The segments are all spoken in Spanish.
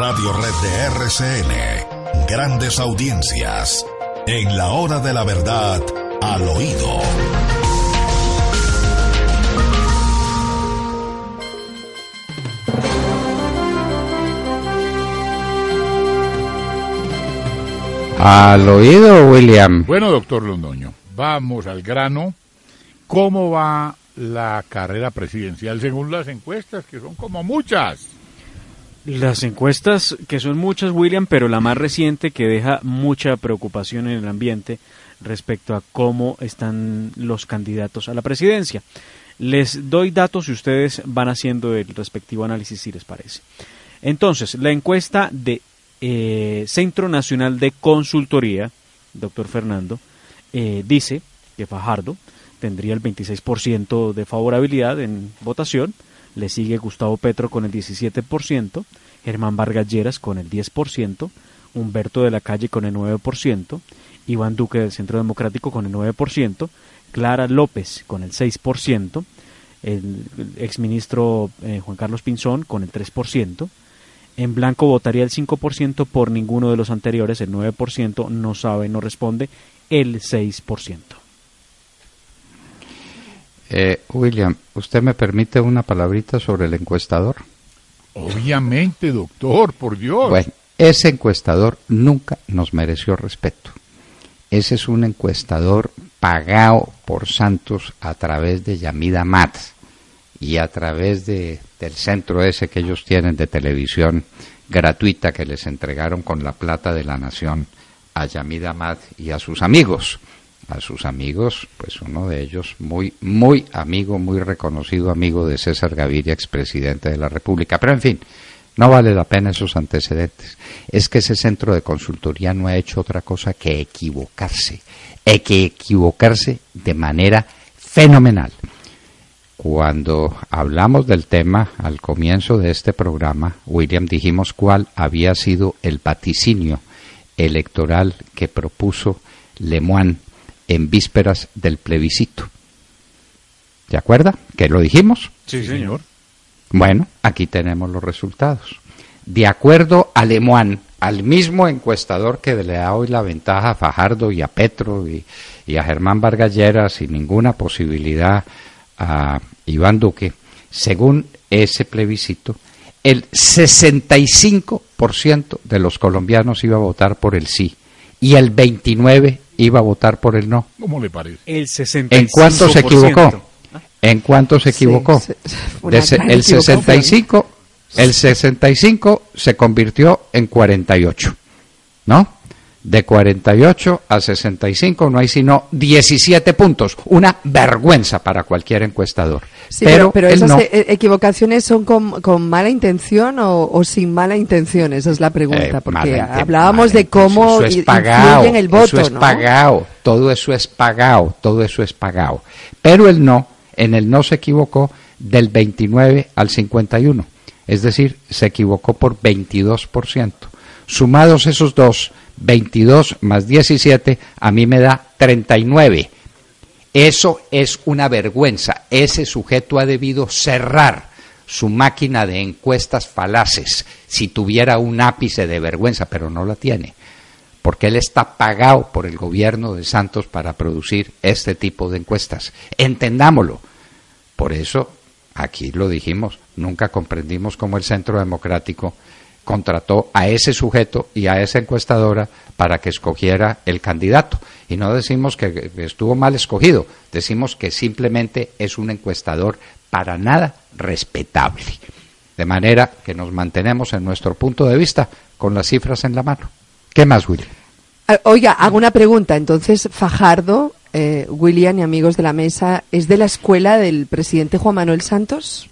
Radio Red de RCN. Grandes audiencias. En la hora de la verdad, al oído. Al oído, William. Bueno, doctor Londoño, vamos al grano. ¿Cómo va la carrera presidencial según las encuestas, que son como muchas? Las encuestas, que son muchas, William, pero la más reciente que deja mucha preocupación en el ambiente respecto a cómo están los candidatos a la presidencia. Les doy datos y ustedes van haciendo el respectivo análisis si les parece. Entonces, la encuesta de Centro Nacional de Consultoría, doctor Fernando, dice que Fajardo tendría el 26% de favorabilidad en votación. Le sigue Gustavo Petro con el 17%, Germán Vargas Lleras con el 10%, Humberto de la Calle con el 9%, Iván Duque del Centro Democrático con el 9%, Clara López con el 6%, el exministro Juan Carlos Pinzón con el 3%, en blanco votaría el 5% por ninguno de los anteriores, el 9% no sabe, no responde, el 6%. William, ¿usted me permite una palabrita sobre el encuestador? Obviamente, doctor, por Dios. Bueno, ese encuestador nunca nos mereció respeto. Ese es un encuestador pagado por Santos a través de Yamida Amat y a través del centro ese que ellos tienen de televisión gratuita que les entregaron con la plata de la nación a Yamida Amat y a sus amigos. A sus amigos, pues uno de ellos muy amigo, muy reconocido amigo de César Gaviria, expresidente de la República. Pero en fin, no vale la pena esos antecedentes. Es que ese centro de consultoría no ha hecho otra cosa que equivocarse de manera fenomenal. Cuando hablamos del tema al comienzo de este programa, William, dijimos cuál había sido el vaticinio electoral que propuso Lemoine en vísperas del plebiscito. ¿Se acuerda que lo dijimos? Sí, señor. Bueno, aquí tenemos los resultados. De acuerdo a Lemoine, al mismo encuestador que le da hoy la ventaja a Fajardo y a Petro y a Germán Vargas Lleras sin ninguna posibilidad a Iván Duque, según ese plebiscito, el 65% de los colombianos iba a votar por el sí y el 29% iba a votar por el no. ¿Cómo le parece? El 65%. ¿En cuánto se equivocó? ¿En cuánto se equivocó? Sí, el 65 se convirtió en 48, ¿no? De 48 a 65 no hay sino 17 puntos. Una vergüenza para cualquier encuestador. Sí, pero esas equivocaciones son con mala intención o sin mala intención. Esa es la pregunta, porque hablábamos de cómo influye en el voto, eso es ¿no? pagado, todo eso es pagado. Pero en el no se equivocó del 29 al 51, es decir, se equivocó por 22%. Sumados esos dos, 22 más 17, a mí me da 39. Eso es una vergüenza. Ese sujeto ha debido cerrar su máquina de encuestas falaces si tuviera un ápice de vergüenza, pero no la tiene, porque él está pagado por el gobierno de Santos para producir este tipo de encuestas. Entendámoslo. Por eso, aquí lo dijimos, nunca comprendimos cómo el Centro Democrático contrató a ese sujeto y a esa encuestadora para que escogiera el candidato. Y no decimos que estuvo mal escogido, decimos que simplemente es un encuestador para nada respetable. De manera que nos mantenemos en nuestro punto de vista con las cifras en la mano. ¿Qué más, William? Oiga, hago una pregunta. Entonces, Fajardo, William y amigos de la mesa, ¿es de la escuela del presidente Juan Manuel Santos?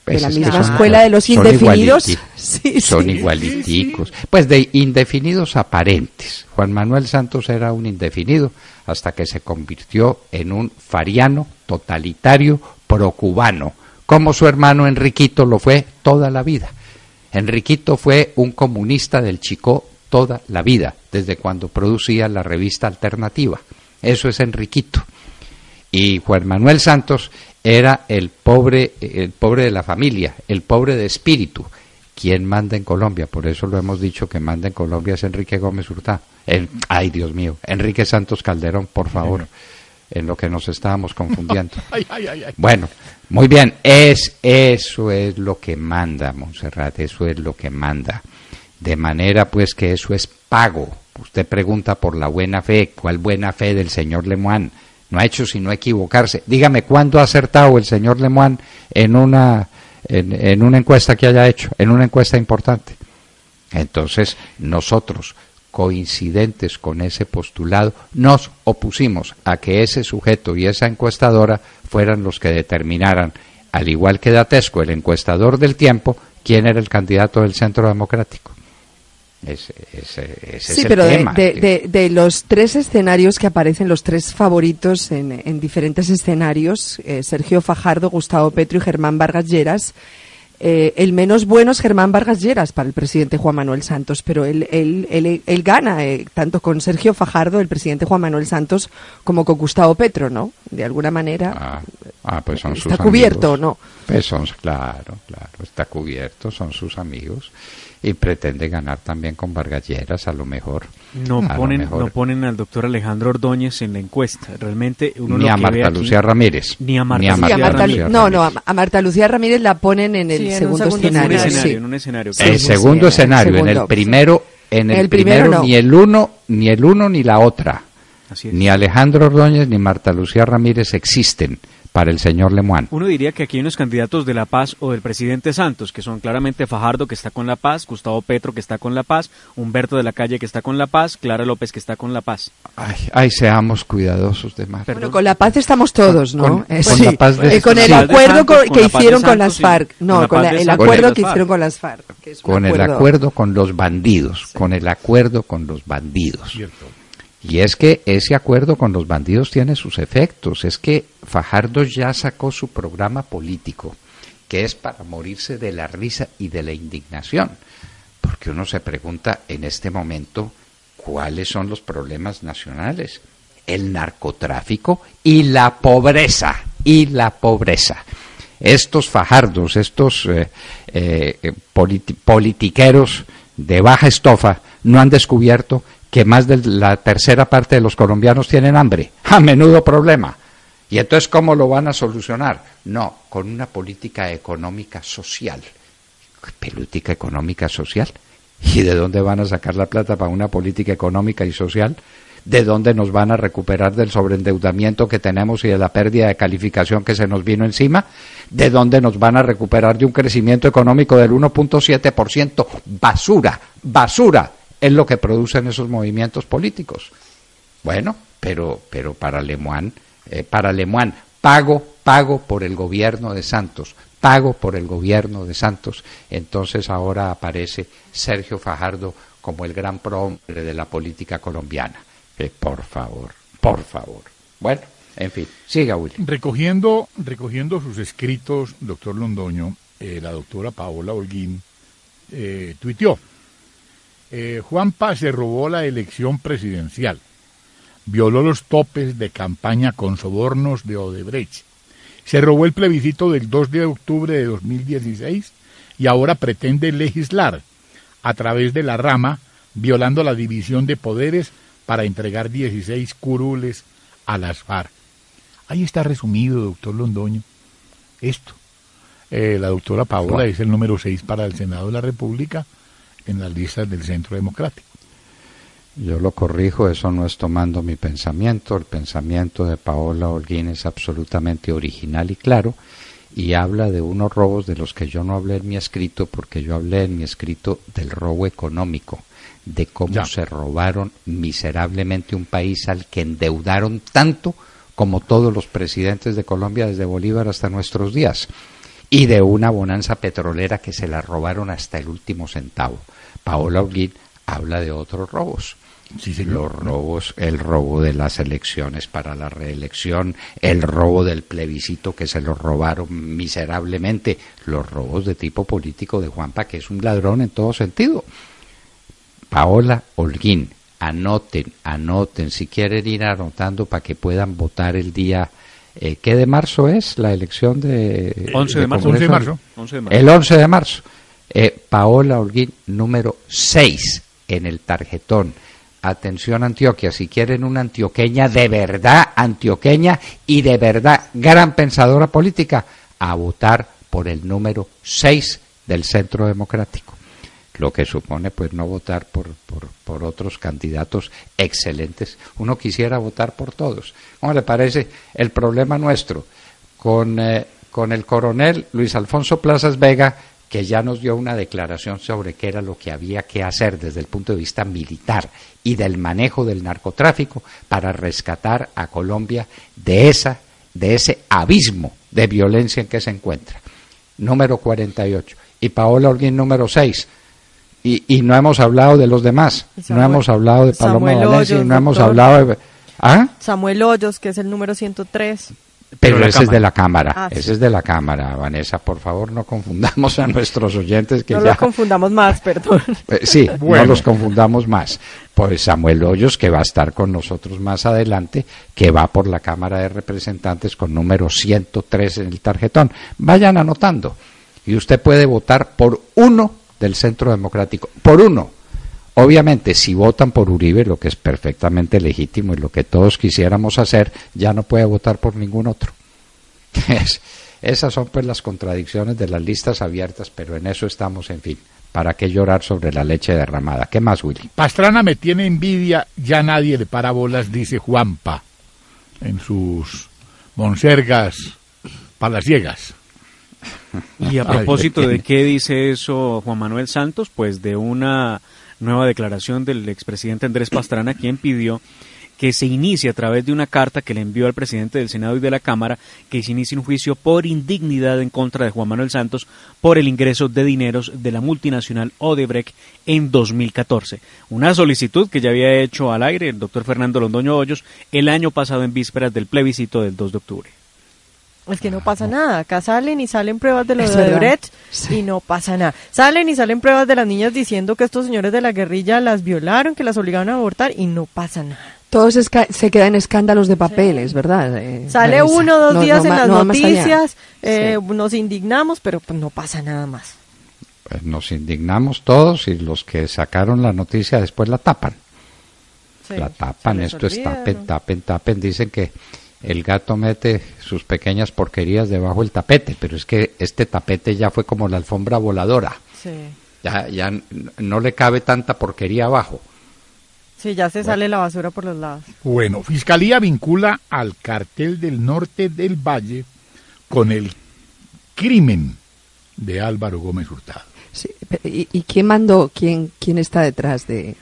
¿De la misma escuela de los indefinidos? Son igualiticos. Pues de indefinidos aparentes. Juan Manuel Santos era un indefinido hasta que se convirtió en un fariano totalitario procubano, como su hermano Enriquito lo fue toda la vida. Enriquito fue un comunista del Chicó toda la vida, desde cuando producía la revista Alternativa. Eso es Enriquito. Y Juan Manuel Santos era el pobre de la familia, el pobre de espíritu, ¿quién manda en Colombia? Por eso lo hemos dicho, que manda en Colombia es Enrique Gómez Hurtado. Ay, Dios mío, Enrique Santos Calderón, por favor, en lo que nos estábamos confundiendo. Ay. Bueno, muy bien, eso es lo que manda, Montserrat, eso es lo que manda. De manera pues que eso es pago. Usted pregunta por la buena fe. ¿Cuál buena fe del señor Lemoine? No ha hecho sino equivocarse. Dígame, ¿cuándo ha acertado el señor Lemoine en una encuesta que haya hecho, en una encuesta importante? Entonces, nosotros, coincidentes con ese postulado, nos opusimos a que ese sujeto y esa encuestadora fueran los que determinaran, al igual que Datesco, el encuestador del Tiempo, quién era el candidato del Centro Democrático. Ese sí, es el pero tema. De los tres escenarios que aparecen, los tres favoritos en diferentes escenarios, Sergio Fajardo, Gustavo Petro y Germán Vargas Lleras, el menos bueno es Germán Vargas Lleras para el presidente Juan Manuel Santos, pero él gana tanto con Sergio Fajardo, el presidente Juan Manuel Santos, como con Gustavo Petro, ¿no? De alguna manera pues son sus está cubierto, amigos. ¿no? Pues claro, está cubierto, son sus amigos. Y pretende ganar también con Vargas Lleras, a lo mejor. No ponen al doctor Alejandro Ordóñez en la encuesta. Realmente uno ni lo a que Marta Lucía Ramírez. Ni a Marta Lucía Ramírez. A Marta Lucía Ramírez la ponen en el segundo escenario. En un escenario. El segundo escenario, en el primero, no. ni el uno ni la otra. Así es. Ni Alejandro Ordóñez ni Marta Lucía Ramírez existen para el señor Lemoine. Uno diría que aquí hay unos candidatos de La Paz o del presidente Santos, que son claramente Fajardo, que está con La Paz, Gustavo Petro, que está con La Paz, Humberto de la Calle, que está con La Paz, Clara López, que está con La Paz. Ay, seamos cuidadosos de más. Bueno, con La Paz estamos todos, ¿no? Con La Paz con el acuerdo que hicieron con las FARC. No, con el acuerdo que hicieron con las FARC. Con el acuerdo con los bandidos. Con el acuerdo con los bandidos. Cierto. Y es que ese acuerdo con los bandidos tiene sus efectos. Es que Fajardo ya sacó su programa político, que es para morirse de la risa y de la indignación. Porque uno se pregunta en este momento cuáles son los problemas nacionales. El narcotráfico y la pobreza. Estos Fajardos, estos politiqueros de baja estofa no han descubierto que más de la tercera parte de los colombianos tienen hambre. A menudo problema. ¿Y entonces cómo lo van a solucionar? No, con una política económica social. ¿Política económica social? ¿Y de dónde van a sacar la plata para una política económica y social? ¿De dónde nos van a recuperar del sobreendeudamiento que tenemos y de la pérdida de calificación que se nos vino encima? ¿De dónde nos van a recuperar de un crecimiento económico del 1.7%? Basura es lo que producen esos movimientos políticos. Bueno, pero para Lemoine, pago por el gobierno de Santos, entonces ahora aparece Sergio Fajardo como el gran prohombre de la política colombiana. Por favor. Bueno, en fin, siga, Willy. Recogiendo sus escritos, doctor Londoño, la doctora Paola Holguín tuiteó: Juanpa se robó la elección presidencial, violó los topes de campaña con sobornos de Odebrecht, se robó el plebiscito del 2 de octubre de 2016 y ahora pretende legislar a través de la rama, violando la división de poderes para entregar 16 curules a las FARC. Ahí está resumido, doctor Londoño, esto. La doctora Paola es el número 6 para el Senado de la República en las listas del Centro Democrático. Yo lo corrijo, eso no es tomando mi pensamiento. El pensamiento de Paola Holguín es absolutamente original y claro, y habla de unos robos de los que yo no hablé en mi escrito, porque yo hablé en mi escrito del robo económico, de cómo se robaron miserablemente un país al que endeudaron tanto como todos los presidentes de Colombia desde Bolívar hasta nuestros días, y de una bonanza petrolera que se la robaron hasta el último centavo. Paola Holguín habla de otros robos. Sí, señor. Los robos, el robo de las elecciones para la reelección, el robo del plebiscito que se lo robaron miserablemente, los robos de tipo político de Juanpa, que es un ladrón en todo sentido. Paola Holguín, anoten, si quieren ir anotando para que puedan votar el día. ¿Qué de marzo es la elección de 11 de marzo? 11 de marzo. El 11 de marzo. Paola Holguín, número 6 en el tarjetón. Atención Antioquia, si quieren una antioqueña de verdad, antioqueña y de verdad gran pensadora política, a votar por el número 6 del Centro Democrático. Lo que supone pues no votar por otros candidatos excelentes. Uno quisiera votar por todos. ¿Cómo le parece el problema nuestro con el coronel Luis Alfonso Plazas Vega, que ya nos dio una declaración sobre qué era lo que había que hacer desde el punto de vista militar y del manejo del narcotráfico para rescatar a Colombia de ese abismo de violencia en que se encuentra? Número 48. Y Paola Holguín, número 6. Y no hemos hablado de los demás. No hemos hablado de Paloma Valencia, no hemos hablado de... ¿Ah? Samuel Hoyos, que es el número 103. Pero ese es de la Cámara, ese es de la Cámara, Vanessa, por favor no confundamos a nuestros oyentes que no ya... los confundamos más, perdón. Sí, bueno. No los confundamos más. Pues Samuel Hoyos, que va a estar con nosotros más adelante, que va por la Cámara de Representantes con número 103 en el tarjetón. Vayan anotando. Y usted puede votar por uno del Centro Democrático, por uno. Obviamente, si votan por Uribe, lo que es perfectamente legítimo y lo que todos quisiéramos hacer, ya no puede votar por ningún otro. Esas son pues las contradicciones de las listas abiertas, pero en eso estamos, en fin. ¿Para qué llorar sobre la leche derramada? ¿Qué más, Willy? Pastrana me tiene envidia, ya nadie le para bolas, dice Juanpa, en sus monsergas palaciegas. Y a propósito de qué dice eso Juan Manuel Santos, pues de una nueva declaración del expresidente Andrés Pastrana, quien pidió que se inicie a través de una carta que le envió al presidente del Senado y de la Cámara, que se inicie un juicio por indignidad en contra de Juan Manuel Santos por el ingreso de dineros de la multinacional Odebrecht en 2014. Una solicitud que ya había hecho al aire el doctor Fernando Londoño Hoyos el año pasado en vísperas del plebiscito del 2 de octubre. Es que no pasa nada, acá salen pruebas de lo de Odebrecht y no pasa nada. Salen pruebas de las niñas diciendo que estos señores de la guerrilla las violaron, que las obligaron a abortar y no pasa nada. Todos se quedan escándalos de papeles, ¿verdad? Sale Vanessa. 1 o 2 días en las noticias, nos indignamos, pero pues no pasa nada más. Pues nos indignamos todos y los que sacaron la noticia después la tapan. Sí, la tapan, esto es tapen, dicen que el gato mete sus pequeñas porquerías debajo del tapete, pero es que este tapete ya fue como la alfombra voladora. Sí. Ya no le cabe tanta porquería abajo. Sí, ya se sale la basura por los lados. Bueno, Fiscalía vincula al cartel del norte del Valle con el crimen de Álvaro Gómez Hurtado. Sí, ¿y quién mandó? ¿Quién está detrás de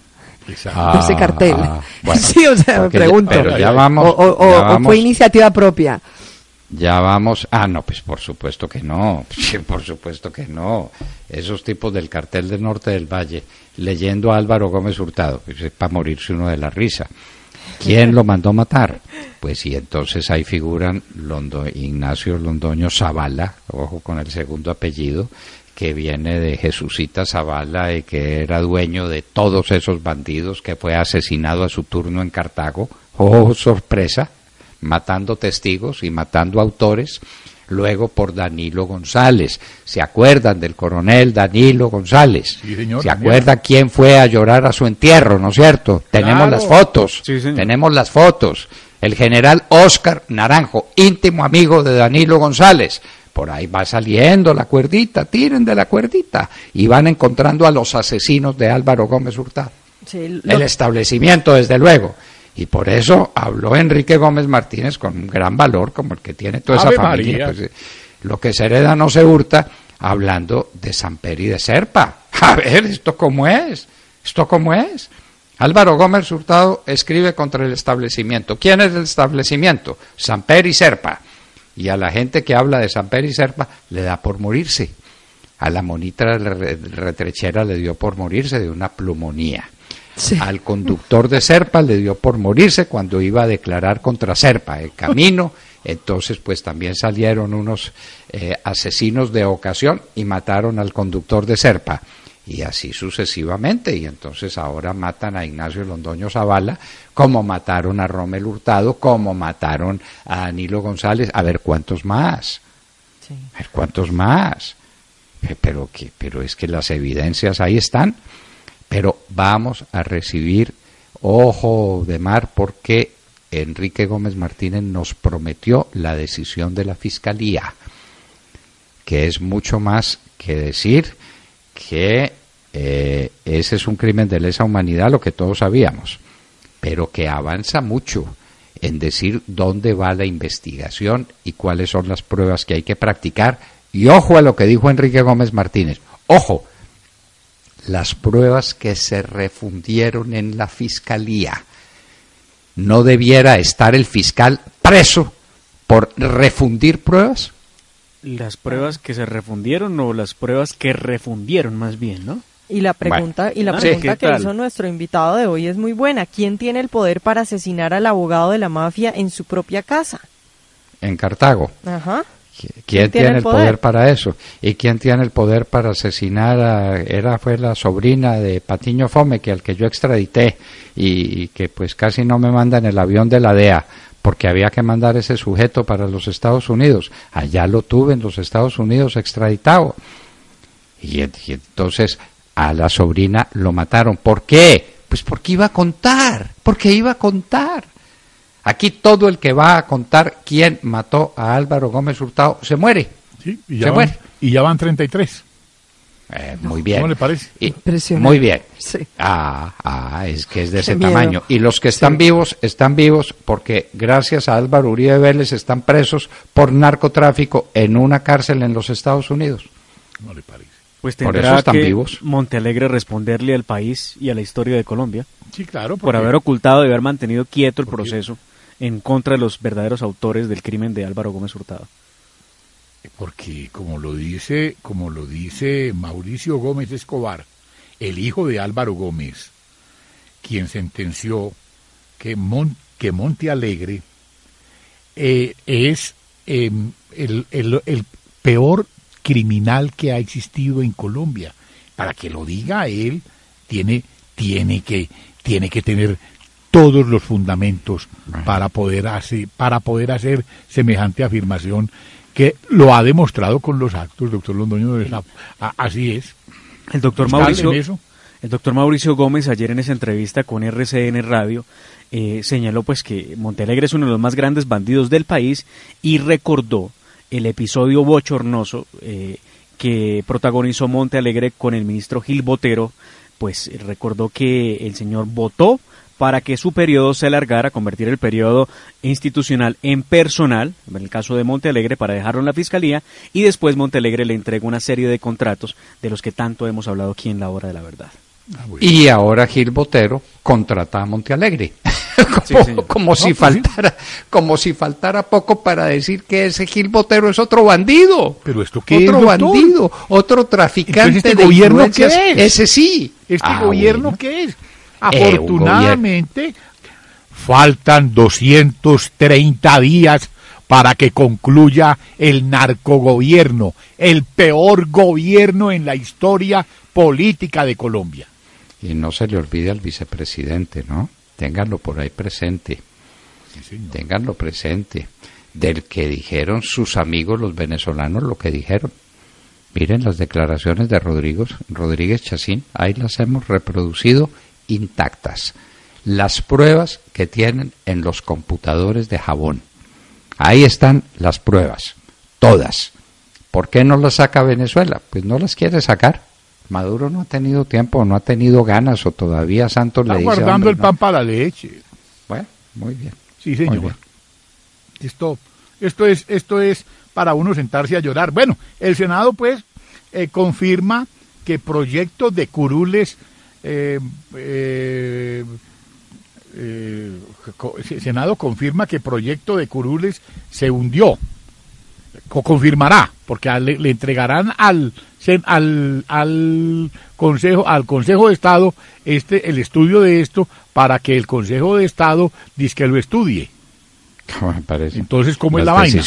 ese cartel? Bueno, sí, o sea, me pregunto. Pero ya vamos, o fue iniciativa propia. Ya vamos. No, pues por supuesto que no. Por supuesto que no. Esos tipos del cartel del norte del Valle, leyendo a Álvaro Gómez Hurtado, pues es para morirse uno de la risa. ¿Quién lo mandó matar? Pues sí, entonces ahí figuran Ignacio Londoño Zavala, ojo con el segundo apellido, que viene de Jesucita Zavala y que era dueño de todos esos bandidos, que fue asesinado a su turno en Cartago. ¡Oh, sorpresa! Matando testigos y matando autores. Luego por Danilo González. ¿Se acuerdan del coronel Danilo González? Sí, señor. ¿Se acuerdan quién fue a llorar a su entierro, no es cierto? Tenemos las fotos. Sí, tenemos las fotos. El general Óscar Naranjo, íntimo amigo de Danilo González. Por ahí va saliendo la cuerdita, tiren de la cuerdita. Y van encontrando a los asesinos de Álvaro Gómez Hurtado. Sí, El establecimiento, desde luego. Y por eso habló Enrique Gómez Martínez con un gran valor, como el que tiene toda esa familia. Pues, lo que se hereda no se hurta, hablando de Samper y de Serpa. A ver, ¿esto cómo es? Álvaro Gómez Hurtado escribe contra el establecimiento. ¿Quién es el establecimiento? Samper y Serpa. Y a la gente que habla de Samper y Serpa le da por morirse. A la monita retrechera le dio por morirse de una plumonía. Sí. Al conductor de Serpa le dio por morirse cuando iba a declarar contra Serpa el camino. Entonces pues también salieron unos asesinos de ocasión y mataron al conductor de Serpa, y así sucesivamente. Y entonces ahora matan a Ignacio Londoño Zavala, como mataron a Rommel Hurtado, como mataron a Danilo González. A ver cuántos más. Sí. A ver cuántos más. pero es que las evidencias ahí están. Pero vamos a recibir ojo de mar porque Enrique Gómez Martínez nos prometió la decisión de la Fiscalía, que es mucho más que decir que ese es un crimen de lesa humanidad, lo que todos sabíamos, pero que avanza mucho en decir dónde va la investigación y cuáles son las pruebas que hay que practicar. Y ojo a lo que dijo Enrique Gómez Martínez, ojo, las pruebas que se refundieron en la Fiscalía. ¿No debiera estar el fiscal preso por refundir pruebas? Las pruebas que se refundieron o las pruebas que refundieron más bien, ¿no? Y la pregunta, sí, que hizo nuestro invitado de hoy es muy buena. ¿Quién tiene el poder para asesinar al abogado de la mafia en su propia casa? En Cartago. Ajá. ¿Quién tiene el poder para eso? ¿Y quién tiene el poder para asesinar fue la sobrina de Patiño Fome, al que yo extradité y que pues casi no me manda en el avión de la DEA, porque había que mandar ese sujeto para los Estados Unidos? Allá lo tuve en los Estados Unidos extraditado. Y entonces a la sobrina lo mataron. ¿Por qué? Pues porque iba a contar, Aquí todo el que va a contar quién mató a Álvaro Gómez Hurtado se muere. Sí, y ya van 33. Muy bien. ¿Cómo le parece? Impresionante. Muy bien. Sí. Es que es de ese miedo. tamaño. Y los que están vivos porque gracias a Álvaro Uribe Vélez están presos por narcotráfico en una cárcel en los Estados Unidos. ¿Cómo le parece? Pues Por tendrá eso están que vivos. Montealegre responderle al país y a la historia de Colombia Sí, claro. por haber ocultado y haber mantenido quieto el proceso en contra de los verdaderos autores del crimen de Álvaro Gómez Hurtado. Porque como lo dice Mauricio Gómez Escobar, el hijo de Álvaro Gómez, quien sentenció que Montealegre es el peor criminal que ha existido en Colombia. Para que lo diga él, tiene que tener todos los fundamentos para poder hacer semejante afirmación, que lo ha demostrado con los actos, doctor Londoño. Así es. El doctor Mauricio Gómez, ayer en esa entrevista con RCN Radio, señaló pues que Montealegre es uno de los más grandes bandidos del país y recordó el episodio bochornoso que protagonizó Montealegre con el ministro Gil Botero. Pues recordó que el señor votó para que su periodo se alargara, convertir el periodo institucional en personal, en el caso de Montealegre, para dejarlo en la Fiscalía, y después Montealegre le entrega una serie de contratos de los que tanto hemos hablado aquí en La Hora de la Verdad. Y ahora Gil Botero contrata a Montealegre. como si faltara poco para decir que ese Gil Botero es otro bandido. Pero esto qué otro es, bandido, otro traficante. Entonces, de gobierno influencias. ¿qué es? Ese sí. ¿Gobierno bueno. qué es? Afortunadamente, faltan 230 días para que concluya el narcogobierno, el peor gobierno en la historia política de Colombia. Y no se le olvide al vicepresidente, ¿no? Ténganlo por ahí presente. Sí, señor. Ténganlo presente. Del que dijeron sus amigos los venezolanos lo que dijeron. Miren las declaraciones de Rodríguez Chacín, ahí las hemos reproducido intactas. Las pruebas que tienen en los computadores de Jabón. Ahí están las pruebas, todas. ¿Por qué no las saca Venezuela? Pues no las quiere sacar. Maduro no ha tenido tiempo, no ha tenido ganas, o todavía Santos le dice... Está guardando el pan para la leche. Bueno, muy bien. Sí, señor. Muy bien. Esto es para uno sentarse a llorar. Bueno, el Senado pues confirma que proyecto de curules Senado confirma que proyecto de curules se hundió. Confirmará, porque le entregarán al Consejo de Estado el estudio de esto, para que el Consejo de Estado que lo estudie. ¿Cómo me parece? Entonces, ¿cómo es la vaina?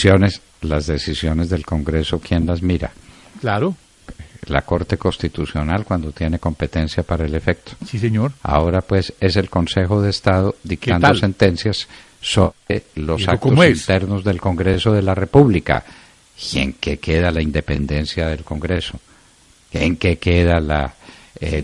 Las decisiones del Congreso, ¿quién las mira? Claro. La Corte Constitucional, cuando tiene competencia para el efecto. Sí, señor. Ahora pues es el Consejo de Estado dictando sentencias sobre los actos internos del Congreso de la República. ¿Y en qué queda la independencia del Congreso? ¿En qué queda la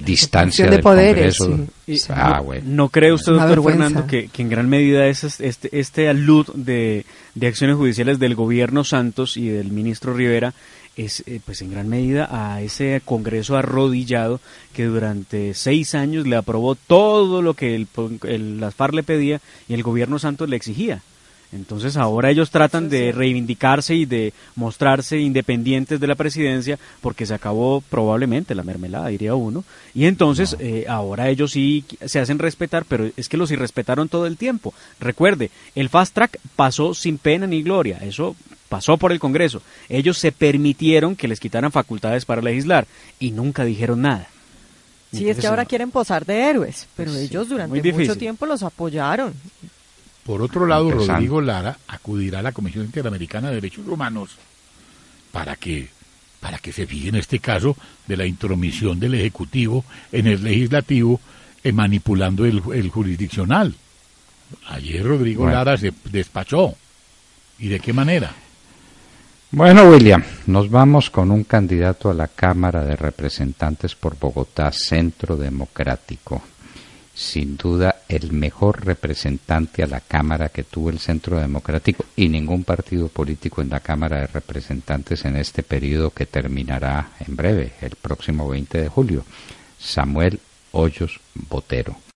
distancia de del poderes? Congreso? Y Bueno. ¿No cree usted, Una doctor vergüenza. Fernando, que en gran medida este alud de acciones judiciales del gobierno Santos y del ministro Rivera es pues en gran medida a ese Congreso arrodillado que durante 6 años le aprobó todo lo que las FARC le pedía y el gobierno Santos le exigía? Entonces ahora ellos tratan de reivindicarse y de mostrarse independientes de la presidencia porque se acabó probablemente la mermelada, diría uno, y entonces ahora ellos sí se hacen respetar, pero es que los irrespetaron todo el tiempo. Recuerde, el fast track pasó sin pena ni gloria, eso pasó por el Congreso. Ellos se permitieron que les quitaran facultades para legislar y nunca dijeron nada. Sí, Entonces, es que ahora quieren posar de héroes, pero sí, ellos muy durante difícil. mucho tiempo los apoyaron. Por otro lado, Empezando. Rodrigo Lara acudirá a la Comisión Interamericana de Derechos Humanos para que se fije en este caso de la intromisión del Ejecutivo en el Legislativo manipulando el jurisdiccional. Ayer Rodrigo Bueno. Lara se despachó. ¿Y de qué manera? Bueno, William, nos vamos con un candidato a la Cámara de Representantes por Bogotá, Centro Democrático. Sin duda, el mejor representante a la Cámara que tuvo el Centro Democrático y ningún partido político en la Cámara de Representantes en este periodo que terminará en breve, el próximo 20 de julio, Samuel Hoyos Botero.